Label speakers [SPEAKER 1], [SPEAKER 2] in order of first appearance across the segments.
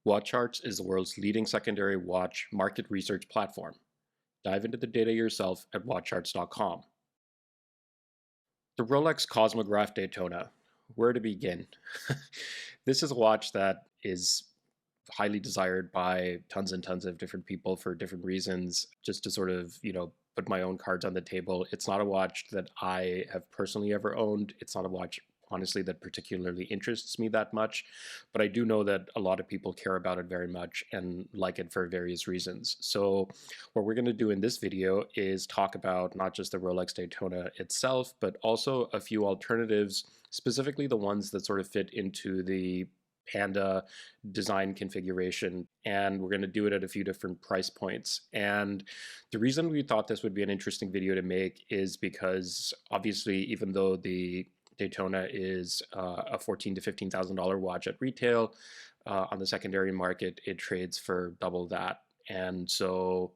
[SPEAKER 1] WatchCharts is the world's leading secondary watch market research platform. Dive into the data yourself at watchcharts.com. The Rolex Cosmograph Daytona. Where to begin? This is a watch that is highly desired by tons and tons of different people for different reasons. Just to sort of, put my own cards on the table. It's not a watch that I have personally ever owned. It's not a watch, honestly, that particularly interests me that much, but I do know that a lot of people care about it very much and like it for various reasons. So what we're going to do in this video is talk about not just the Rolex Daytona itself, but also a few alternatives, specifically the ones that sort of fit into the Panda design configuration, and we're going to do it at a few different price points. And the reason we thought this would be an interesting video to make is because obviously, even though the Daytona is a $14,000 to $15,000 watch at retail, on the secondary market it trades for double that. And so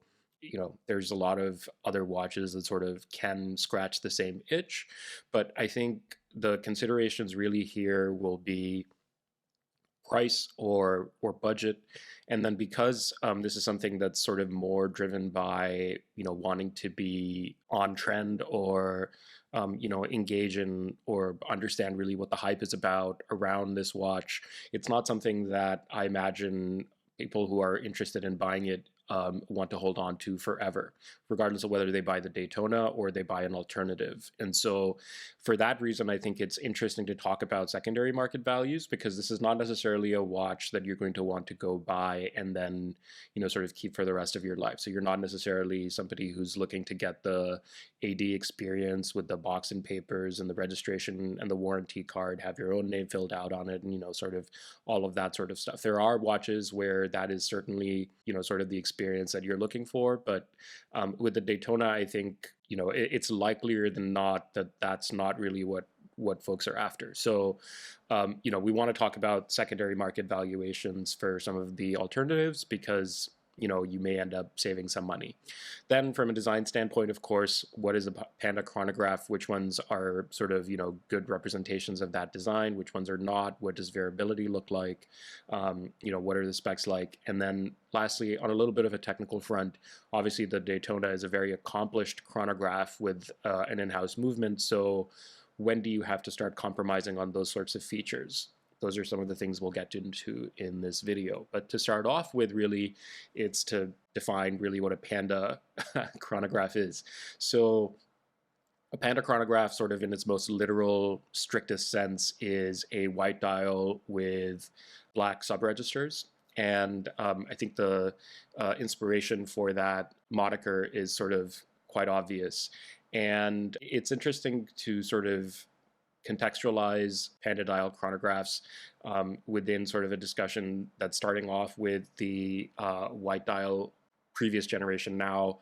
[SPEAKER 1] there's a lot of other watches that sort of can scratch the same itch, but I think the considerations really here will be price or budget. And then because this is something that's sort of more driven by wanting to be on trend or engage in or understand really what the hype is about around this watch, it's not something that I imagine people who are interested in buying it want to hold on to forever, regardless of whether they buy the Daytona or they buy an alternative. And so for that reason, I think it's interesting to talk about secondary market values, because this is not necessarily a watch that you're going to want to go buy and then, sort of keep for the rest of your life. So you're not necessarily somebody who's looking to get the AD experience with the box and papers and the registration and the warranty card, have your own name filled out on it, and, sort of all of that sort of stuff. There are watches where that is certainly, sort of the experience that you're looking for. But with the Daytona, I think, it's likelier than not that that's not really what folks are after. So, we want to talk about secondary market valuations for some of the alternatives, because you may end up saving some money. Then from a design standpoint, of course, what is a Panda chronograph? Which ones are sort of, good representations of that design? Which ones are not? What does variability look like? What are the specs like? And then lastly, on a little bit of a technical front, obviously the Daytona is a very accomplished chronograph with an in-house movement. So when do you have to start compromising on those sorts of features? Those are some of the things we'll get into in this video. But to start off with, really, it's to define really what a Panda chronograph is. So a Panda chronograph, sort of in its most literal, strictest sense, is a white dial with black subregisters. And I think the inspiration for that moniker is sort of quite obvious. And it's interesting to sort of contextualize Panda dial chronographs within sort of a discussion that's starting off with the white dial previous generation now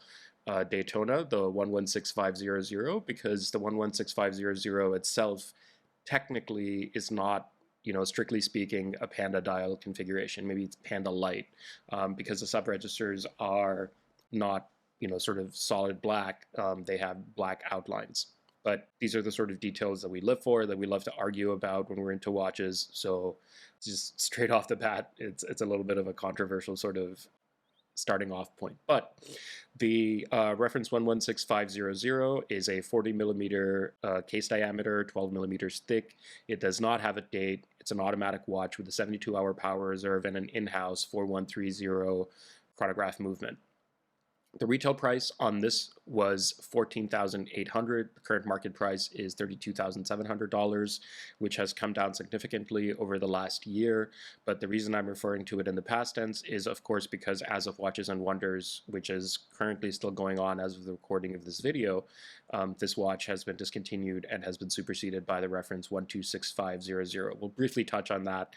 [SPEAKER 1] Daytona, the 116500, because the 116500 itself technically is not, strictly speaking, a Panda dial configuration. Maybe it's Panda Light, because the subregisters are not, sort of solid black. They have black outlines. But these are the sort of details that we live for, that we love to argue about when we're into watches. So just straight off the bat, it's a little bit of a controversial sort of starting off point. But the reference 116500 is a 40 millimeter case diameter, 12 millimeters thick. It does not have a date. It's an automatic watch with a 72-hour power reserve and an in-house 4130 chronograph movement. The retail price on this was $14,800. The current market price is $32,700, which has come down significantly over the last year. But the reason I'm referring to it in the past tense is, of course, because as of Watches and Wonders, which is currently still going on as of the recording of this video, this watch has been discontinued and has been superseded by the reference 126500. We'll briefly touch on that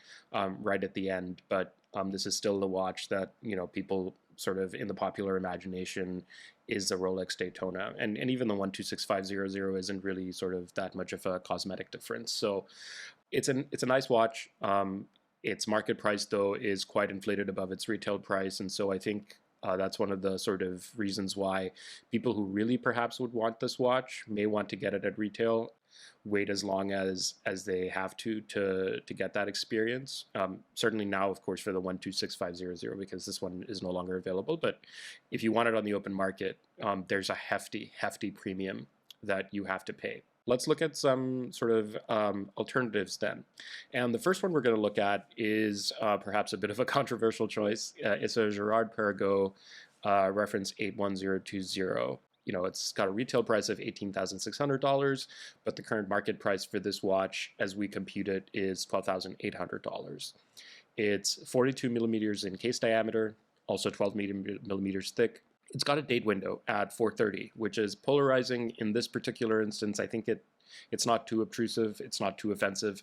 [SPEAKER 1] right at the end, but this is still the watch that, people sort of in the popular imagination is the Rolex Daytona. And even the 126500 isn't really sort of that much of a cosmetic difference. So it's a nice watch. Its market price, though, is quite inflated above its retail price. And so I think that's one of the sort of reasons why people who really perhaps would want this watch may want to get it at retail. wait as long as they have to get that experience. Certainly now, of course, for the 126500, because this one is no longer available. But if you want it on the open market, there's a hefty premium that you have to pay. Let's look at some sort of alternatives then. And the first one we're going to look at is perhaps a bit of a controversial choice. It's a Girard-Perregaux reference 81020. It's got a retail price of $18,600, but the current market price for this watch, as we compute it, is $12,800. It's 42 millimeters in case diameter, also 12 millimeters thick. It's got a date window at 4:30, which is polarizing in this particular instance. I think it's not too obtrusive, it's not too offensive,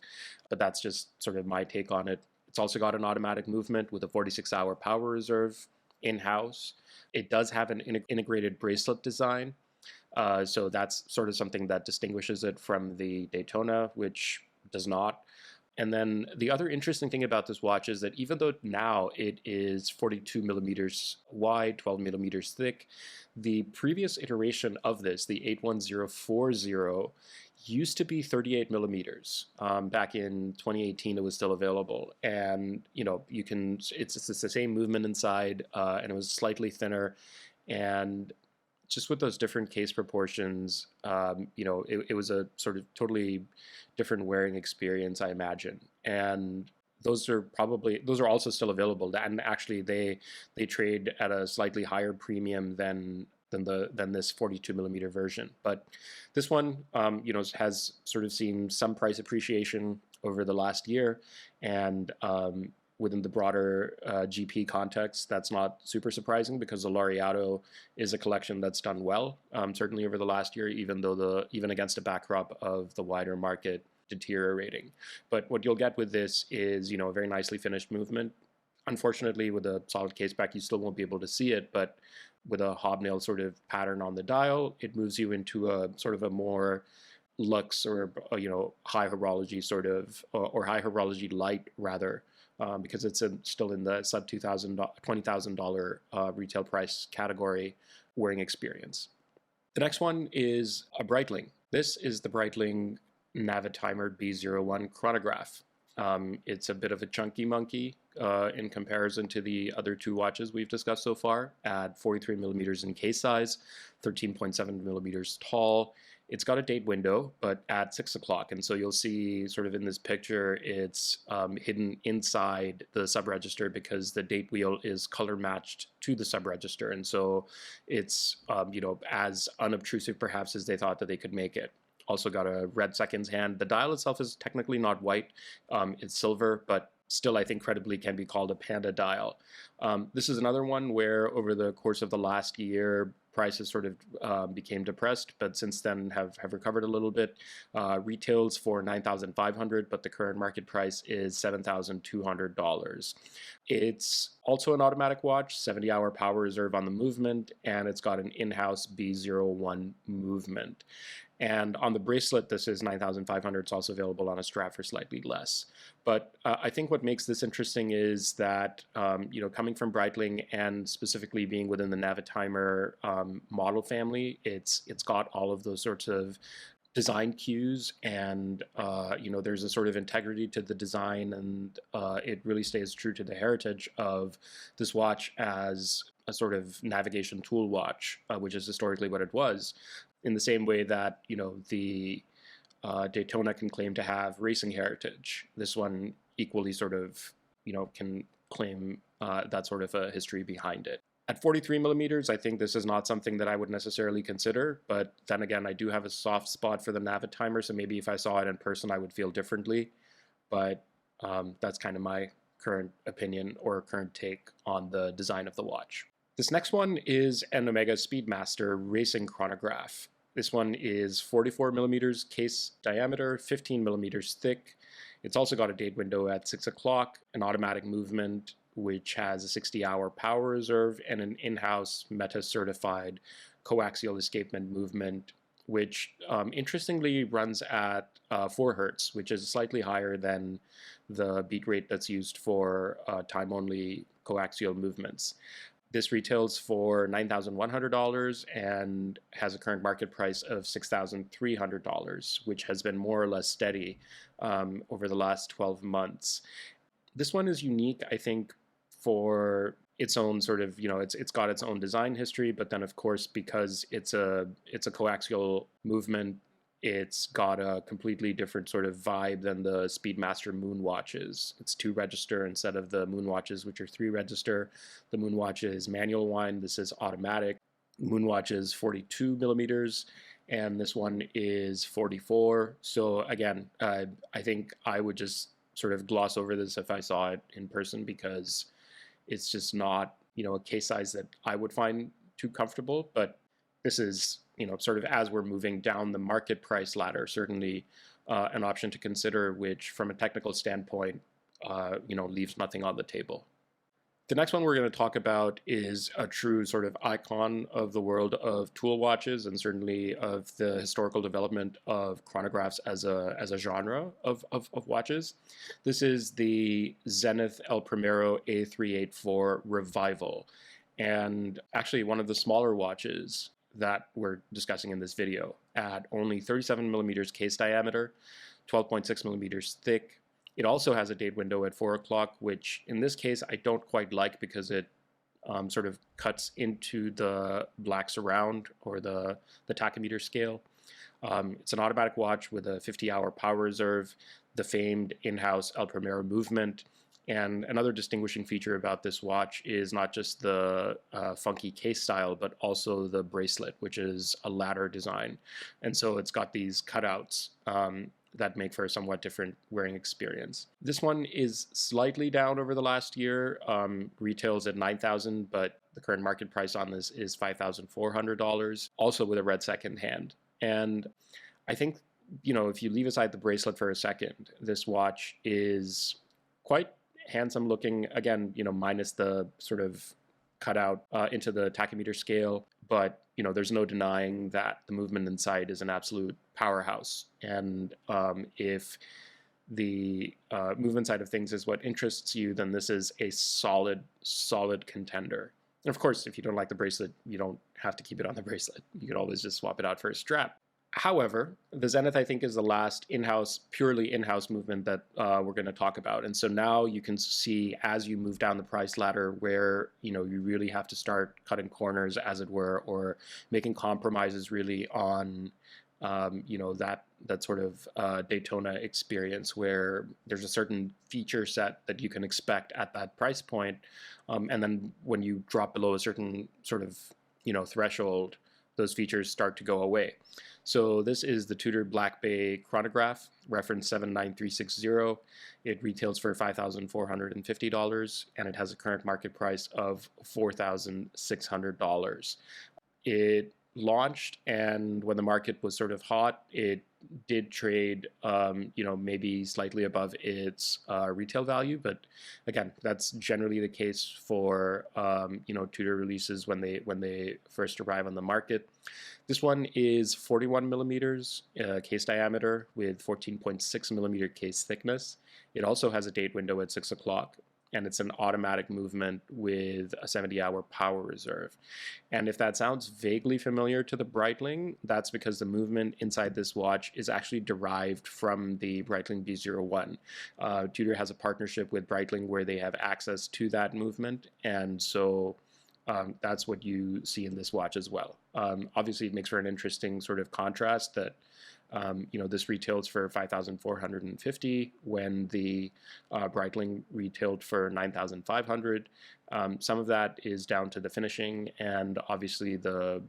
[SPEAKER 1] but that's just sort of my take on it. It's also got an automatic movement with a 46-hour power reserve in-house. It does have an integrated bracelet design, so that's sort of something that distinguishes it from the Daytona, which does not. And then the other interesting thing about this watch is that even though now it is 42 millimeters wide, 12 millimeters thick, the previous iteration of this, the 81040, used to be 38 millimeters. Back in 2018, it was still available. And, you can, it's the same movement inside, and it was slightly thinner. And just with those different case proportions, it was a sort of totally different wearing experience, I imagine. And those are also still available. And actually, they trade at a slightly higher premium than this 42 millimeter version. But this one, has sort of seen some price appreciation over the last year, and within the broader GP context, that's not super surprising because the Laureato is a collection that's done well, certainly over the last year, even against a backdrop of the wider market deteriorating. But what you'll get with this is, a very nicely finished movement. Unfortunately, with a solid case back, you still won't be able to see it, but with a hobnail sort of pattern on the dial, it moves you into a sort of a more luxe or high horology sort of, or high horology light rather, because it's still in the sub $20,000 retail price category wearing experience. The next one is a Breitling. This is the Breitling Navitimer B01 chronograph. It's a bit of a chunky monkey in comparison to the other two watches we've discussed so far, at 43 millimeters in case size, 13.7 millimeters tall. It's got a date window, but at 6 o'clock. And so you'll see sort of in this picture, it's hidden inside the subregister because the date wheel is color matched to the subregister. And so it's, as unobtrusive perhaps as they thought that they could make it. Also got a red seconds hand. The dial itself is technically not white. It's silver, but still I think credibly can be called a Panda dial. This is another one where over the course of the last year, prices sort of became depressed, but since then have recovered a little bit. Retails for $9,500, but the current market price is $7,200. It's also an automatic watch, 70-hour power reserve on the movement, and it's got an in-house B01 movement. And on the bracelet, this is $9,500. It's also available on a strap for slightly less. But I think what makes this interesting is that, coming from Breitling and specifically being within the Navitimer model family, it's got all of those sorts of design cues, and there's a sort of integrity to the design, and it really stays true to the heritage of this watch as a sort of navigation tool watch, which is historically what it was. In the same way that, the Daytona can claim to have racing heritage, this one equally sort of, can claim that sort of a history behind it. At 43 millimeters, I think this is not something that I would necessarily consider, but then again, I do have a soft spot for the Navitimer, so maybe if I saw it in person, I would feel differently. But that's kind of my current opinion or current take on the design of the watch. This next one is an Omega Speedmaster racing chronograph. This one is 44 millimeters case diameter, 15 millimeters thick. It's also got a date window at 6 o'clock, an automatic movement, which has a 60-hour power reserve, and an in-house META-certified coaxial escapement movement, which interestingly runs at 4 Hertz, which is slightly higher than the beat rate that's used for time-only coaxial movements. This retails for $9,100 and has a current market price of $6,300, which has been more or less steady over the last 12 months. This one is unique, I think, for its own sort of, it's got its own design history, but then of course, because it's a coaxial movement, it's got a completely different sort of vibe than the Speedmaster moon watches. It's 2-register instead of the moon watches, which are 3-register. The moon watch is manual wind. This is automatic. Moon watch is 42 millimeters, and this one is 44. So again, I think I would just sort of gloss over this if I saw it in person, because it's just not, a case size that I would find too comfortable. But this is, sort of as we're moving down the market price ladder, certainly an option to consider, which from a technical standpoint, leaves nothing on the table. The next one we're going to talk about is a true sort of icon of the world of tool watches, and certainly of the historical development of chronographs as a genre of watches. This is the Zenith Primero A384 Revival, and actually one of the smaller watches that we're discussing in this video, at only 37 millimeters case diameter, 12.6 millimeters thick. It also has a date window at 4 o'clock, which in this case I don't quite like, because it sort of cuts into the black surround or the tachymeter scale. It's an automatic watch with a 50-hour power reserve, the famed in-house El Primero movement. And another distinguishing feature about this watch is not just the funky case style, but also the bracelet, which is a ladder design. And so it's got these cutouts that make for a somewhat different wearing experience. This one is slightly down over the last year, retails at $9,000, but the current market price on this is $5,400, also with a red second hand. And I think, if you leave aside the bracelet for a second, this watch is quite handsome looking, again, minus the sort of cutout into the tachymeter scale, but there's no denying that the movement inside is an absolute powerhouse. And if the movement side of things is what interests you, then this is a solid contender. And of course, if you don't like the bracelet, you don't have to keep it on the bracelet. You could always just swap it out for a strap. However, the Zenith, I think, is the last purely in-house movement that we're going to talk about. And so now you can see, as you move down the price ladder, where you really have to start cutting corners, as it were, or making compromises really on that sort of Daytona experience, where there's a certain feature set that you can expect at that price point, and then when you drop below a certain sort of threshold, those features start to go away. So this is the Tudor Black Bay Chronograph, reference 79360. It retails for $5,450, and it has a current market price of $4,600. It launched, and when the market was sort of hot, it did trade, maybe slightly above its retail value. But again, that's generally the case for Tudor releases when they first arrive on the market. This one is 41 millimeters case diameter with 14.6 millimeter case thickness. It also has a date window at 6 o'clock. And it's an automatic movement with a 70-hour power reserve. And if that sounds vaguely familiar to the Breitling, that's because the movement inside this watch is actually derived from the Breitling B01. Tudor has a partnership with Breitling where they have access to that movement, and so that's what you see in this watch as well. Obviously, it makes for an interesting sort of contrast that this retails for $5,450 when the Breitling retailed for $9,500. Some of that is down to the finishing, and obviously the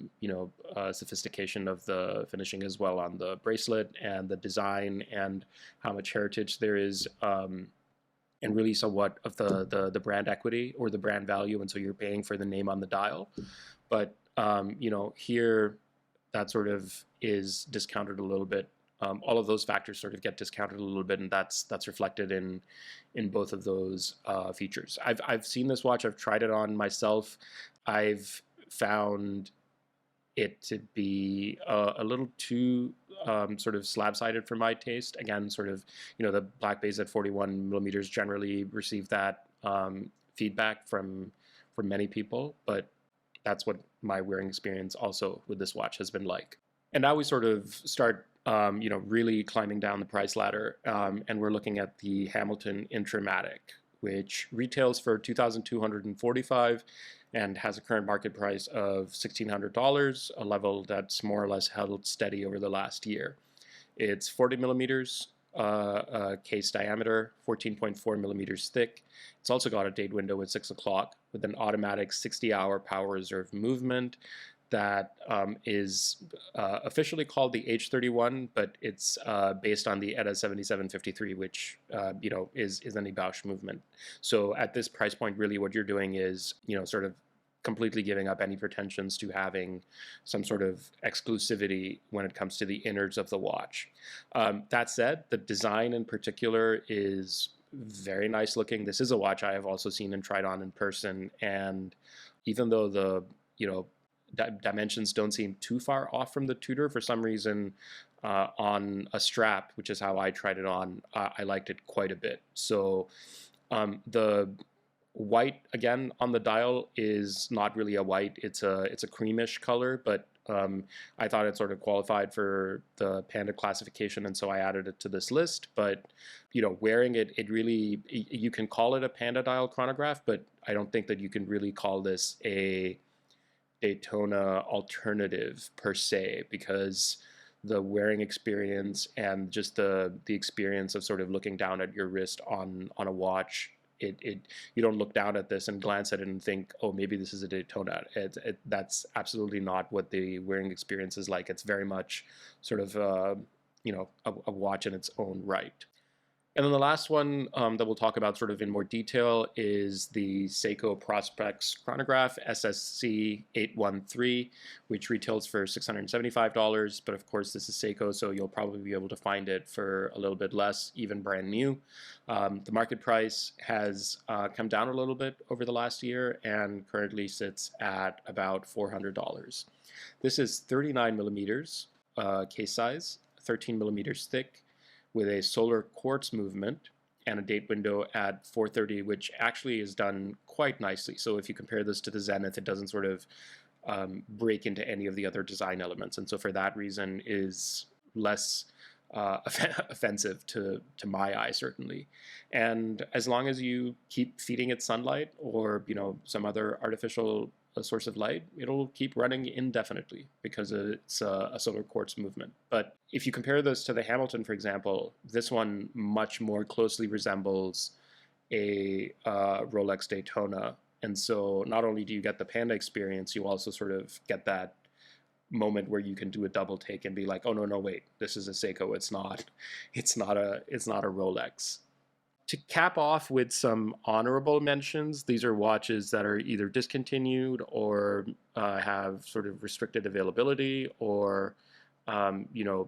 [SPEAKER 1] sophistication of the finishing as well on the bracelet, and the design, and how much heritage there is, and really somewhat of the brand equity or the brand value, and so you're paying for the name on the dial. But here, that sort of is discounted a little bit. All of those factors sort of get discounted a little bit, and that's reflected in both of those features. I've seen this watch. I've tried it on myself. I've found it to be a little too sort of slab-sided for my taste. Again, sort of the Black Bays at 41 millimeters generally receive that feedback from for many people, but that's what my wearing experience also with this watch has been like. And now we sort of start, really climbing down the price ladder, and we're looking at the Hamilton Intra-Matic, which retails for $2,245 and has a current market price of $1,600, a level that's more or less held steady over the last year. It's 40 millimeters case diameter, 14.4 millimeters thick. It's also got a date window at 6 o'clock with an automatic 60-hour power reserve movement that is officially called the H31, but it's based on the ETA 7753, which is an Ebausch movement. So at this price point, really what you're doing is sort of completely giving up any pretensions to having some sort of exclusivity when it comes to the innards of the watch. That said, the design in particular is very nice looking. This is a watch I have also seen and tried on in person, and even though the dimensions don't seem too far off from the Tudor, for some reason on a strap, which is how I tried it on, I liked it quite a bit. So the white again on the dial is not really a white, it's a creamish color, but I thought it sort of qualified for the Panda classification, and so I added it to this list. But wearing it, you can call it a Panda dial chronograph, but I don't think that you can really call this a Daytona alternative per se, because the wearing experience and just the experience of sort of looking down at your wrist on a watch, you don't look down at this and glance at it and think, oh, maybe this is a Daytona. That's absolutely not what the wearing experience is like. It's very much sort of a watch in its own right. And then the last one that we'll talk about sort of in more detail is the Seiko Prospex chronograph SSC 813, which retails for $675. But of course, this is Seiko, so you'll probably be able to find it for a little bit less, even brand new. The market price has come down a little bit over the last year and currently sits at about $400. This is 39 millimeters case size, 13 millimeters thick, with a solar quartz movement and a date window at 4:30, which actually is done quite nicely. So if you compare this to the Zenith, it doesn't sort of break into any of the other design elements, and so for that reason is less offensive to my eye, certainly. And as long as you keep feeding it sunlight or some other artificial source of light, it'll keep running indefinitely because it's a solar quartz movement. But if you compare this to the Hamilton, for example, this one much more closely resembles a Rolex Daytona. And so not only do you get the Panda experience, you also sort of get that moment where you can do a double take and be like, oh no, wait, this is a Seiko. It's not a Rolex. To cap off with some honorable mentions, these are watches that are either discontinued or have sort of restricted availability, or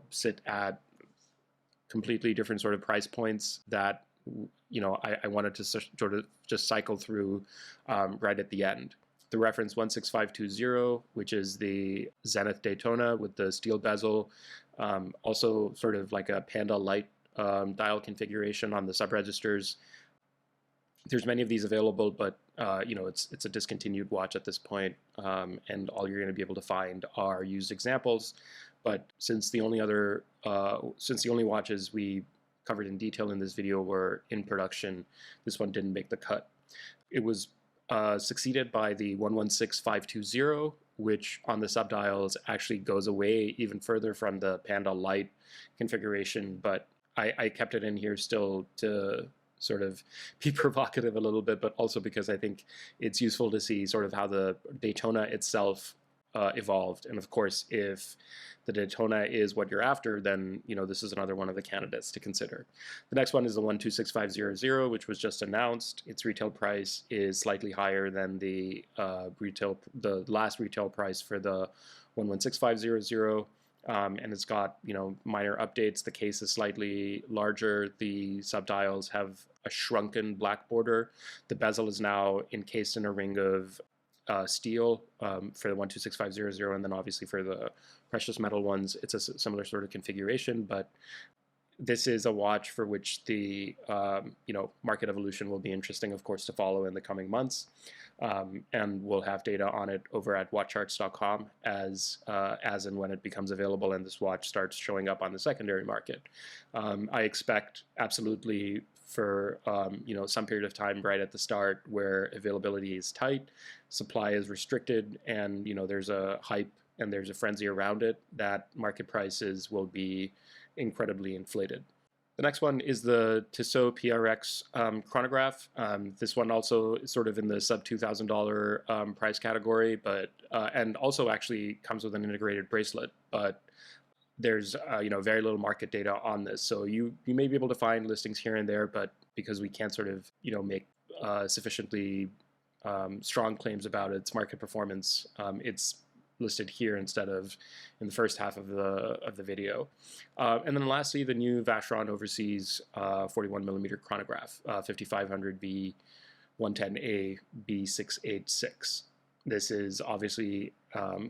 [SPEAKER 1] sit at completely different sort of price points that I wanted to sort of just cycle through right at the end. The reference 16520, which is the Zenith Daytona with the steel bezel, also sort of like a Panda light dial configuration on the sub-registers. There's many of these available, but it's a discontinued watch at this point, and all you're going to be able to find are used examples. But since the only watches we covered in detail in this video were in production, this one didn't make the cut. It was succeeded by the 116520, which on the subdials actually goes away even further from the Panda Light configuration, but I kept it in here still to sort of be provocative a little bit, but also because I think it's useful to see sort of how the Daytona itself evolved. And of course, if the Daytona is what you're after, then this is another one of the candidates to consider. The next one is the 126500, which was just announced. Its retail price is slightly higher than the last retail price for the 116500. And it's got minor updates. The case is slightly larger. The subdials have a shrunken black border. The bezel is now encased in a ring of steel for the 126500, and then obviously for the precious metal ones, it's a similar sort of configuration. But this is a watch for which the market evolution will be interesting, of course, to follow in the coming months. And we'll have data on it over at WatchCharts.com as and when it becomes available and this watch starts showing up on the secondary market. I expect absolutely for some period of time right at the start where availability is tight, supply is restricted, and there's a hype and there's a frenzy around it, that market prices will be incredibly inflated. The next one is the Tissot PRX chronograph. This one also is sort of in the sub $2,000 price category, but and also actually comes with an integrated bracelet. But there's very little market data on this, so you may be able to find listings here and there, but because we can't sort of make sufficiently strong claims about its market performance, it's listed here instead of in the first half of the video. And then lastly, the new Vacheron Overseas 41mm chronograph, 5500 B110A B686. This is obviously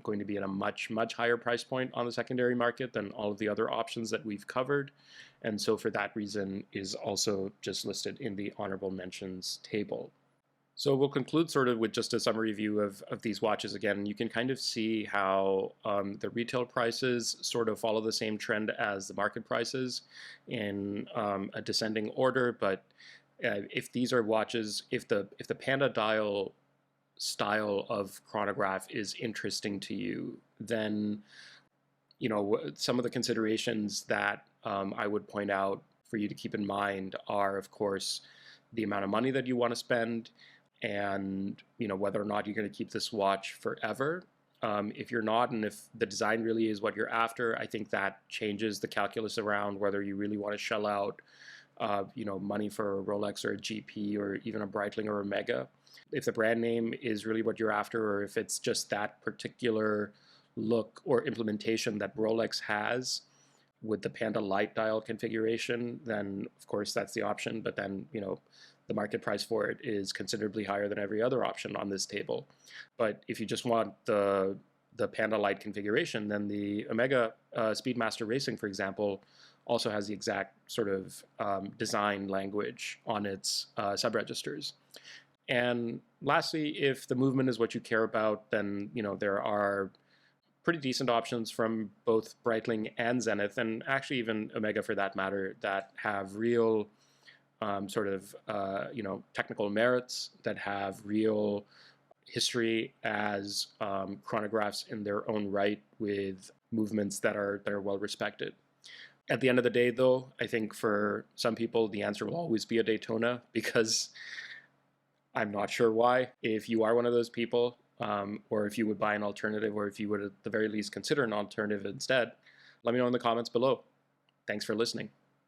[SPEAKER 1] going to be at a much higher price point on the secondary market than all of the other options that we've covered, and so for that reason is also just listed in the honorable mentions table. So we'll conclude sort of with just a summary view of these watches again. You can kind of see how the retail prices sort of follow the same trend as the market prices in a descending order. But if these are watches, if the Panda dial style of chronograph is interesting to you, then some of the considerations that I would point out for you to keep in mind are, of course, the amount of money that you want to spend, and whether or not you're going to keep this watch forever. If you're not, and if the design really is what you're after, I think that changes the calculus around whether you really want to shell out money for a Rolex or a GP or even a Breitling or Omega. If the brand name is really what you're after, or if it's just that particular look or implementation that Rolex has with the Panda light dial configuration, then of course that's the option. But then the market price for it is considerably higher than every other option on this table. But if you just want the Panda light configuration, then the Omega Speedmaster Racing, for example, also has the exact sort of design language on its subregisters. And lastly, if the movement is what you care about, then there are pretty decent options from both Breitling and Zenith, and actually even Omega for that matter, that have real technical merits, that have real history as chronographs in their own right, with movements that are well respected. At the end of the day, though, I think for some people the answer will always be a Daytona, because I'm not sure why. If you are one of those people, or if you would buy an alternative, or if you would at the very least consider an alternative instead, let me know in the comments below. Thanks for listening.